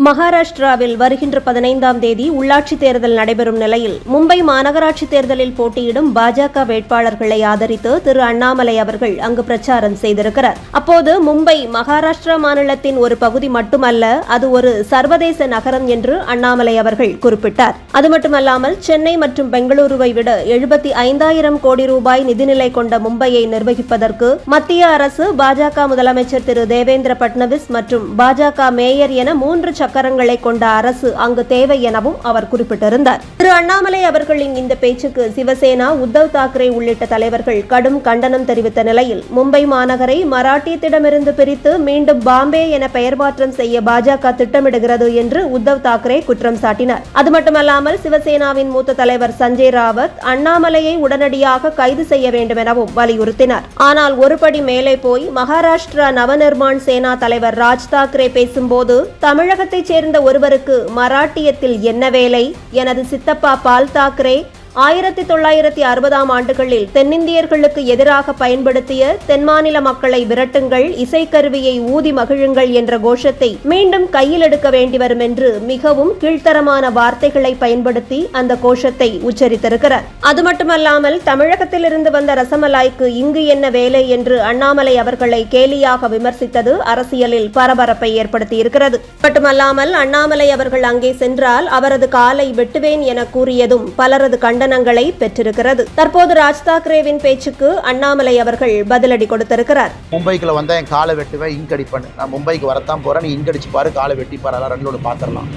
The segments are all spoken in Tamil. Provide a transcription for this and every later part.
மகாராஷ்டிராவில் வருகின்ற 15ஆம் தேதி உள்ளாட்சித் தேர்தல் நடைபெறும் நிலையில் மும்பை மாநகராட்சி தேர்தலில் போட்டியிடும் பாஜக வேட்பாளர்களை ஆதரித்து திரு அண்ணாமலை அவர்கள் அங்கு பிரச்சாரம் செய்திருக்கிறார். அப்போது மும்பை மகாராஷ்டிரா மாநிலத்தின் ஒரு பகுதி மட்டுமல்ல, அது ஒரு சர்வதேச நகரம் என்று அண்ணாமலை அவர்கள் குறிப்பிட்டார். அது மட்டுமல்லாமல் சென்னை மற்றும் பெங்களூருவை விட 75,000 கோடி ரூபாய் நிதிநிலை கொண்ட மும்பையை நிர்வகிப்பதற்கு மத்திய அரசு, பாஜக முதலமைச்சர் திரு தேவேந்திர பட்னவிஸ் மற்றும் பாஜக மேயர் என 3 சக்கரங்களை கொண்ட அரசு அங்கு தேவை எனவும் அவர் குறிப்பிட்டிருந்தார். திரு அண்ணாமலை அவர்களின் இந்த பேச்சுக்கு சிவசேனா, உத்தவ் தாக்கரே உள்ளிட்ட தலைவர்கள் கடும் கண்டனம் தெரிவித்த நிலையில் மும்பை மாநகரை மராட்டியத்திடமிருந்து பிரித்து மீண்டும் பாம்பே என பெயர் மாற்றம் செய்ய பாஜக திட்டமிடுகிறது என்று உத்தவ் தாக்கரே குற்றம் சாட்டினார். அது மட்டுமல்லாமல் சிவசேனாவின் மூத்த தலைவர் சஞ்சய் ராவத் அண்ணாமலையை உடனடியாக கைது செய்ய வேண்டும் எனவும் வலியுறுத்தினார். ஆனால் ஒருபடி மேலே போய் மகாராஷ்டிரா நவநிர்மாண் சேனா தலைவர் ராஜ் தாக்கரே பேசும்போது தமிழகத்தைச் சேர்ந்த ஒருவருக்கு மராட்டியத்தில் என்ன வேலை? எனது சித்தப்பா பால் தாக்கரே 1960ஆம் ஆண்டுகளில் தென்னிந்தியர்களுக்கு எதிராக பயன்படுத்திய தென்மாநில மக்களை விரட்டுங்கள், இசைக்கருவியை ஊதி மகிழுங்கள் என்ற கோஷத்தை மீண்டும் கையில் எடுக்க வேண்டி வரும் என்று மிகவும் கீழ்த்தரமான வார்த்தைகளை பயன்படுத்தி அந்த கோஷத்தை உச்சரித்திருக்கிறார். அது மட்டுமல்லாமல் தமிழகத்திலிருந்து வந்த ரசமலாய்க்கு இங்கு என்ன வேலை என்று அண்ணாமலை அவர்களை கேலியாக விமர்சித்தது அரசியலில் பரபரப்பை ஏற்படுத்தியிருக்கிறது. மட்டுமல்லாமல் அண்ணாமலை அவர்கள் அங்கே சென்றால் அவரது காலை வெட்டுவேன் என கூறியதும் பலரது கண்டனங்களை பெற்றிருக்கிறது. தற்போது ராஜ் தாக்கரேவின் பேச்சுக்கு அண்ணாமலை அவர்கள் பதிலடி கொடுத்திருக்கிறார். மும்பைக்குள்ள வந்தா என் காலை வெட்டுவேன், இங்கடிப்பேன். நான் மும்பைக்கு வரத்தான் போறேன், நீ இங்கடிச்சு பாரு, காலை வெட்டி பாரு, அதெல்லாம் ரெண்டோடு பாத்திரலாம்.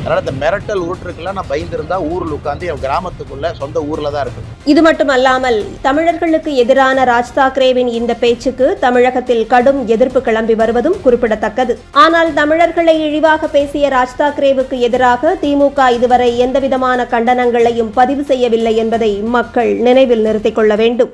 அதனால இந்த மிரட்டல் உருட்டுருக்குலாம் நான் பயந்துருந்தா ஊரில் உட்காந்து என் கிராமத்துக்குள்ள சொந்த ஊர்ல தான் இருக்கு. இது மட்டுமல்லாமல் தமிழர்களுக்கு எதிரான ராஜ் தாக்கரேவின் இந்த பேச்சுக்கு தமிழகத்தில் கடும் எதிர்ப்பு கிளம்பி வருவதும் குறிப்பிடத்தக்கது. ஆனால் தமிழர்களை இழிவாக பேசிய ராஜ் தாக்கரேவுக்கு எதிராக திமுக இதுவரை எந்தவிதமான கண்டனங்களையும் பதிவு செய்யவில்லை என்பதை மக்கள் நினைவில் நிறுத்திக் கொள்ள வேண்டும்.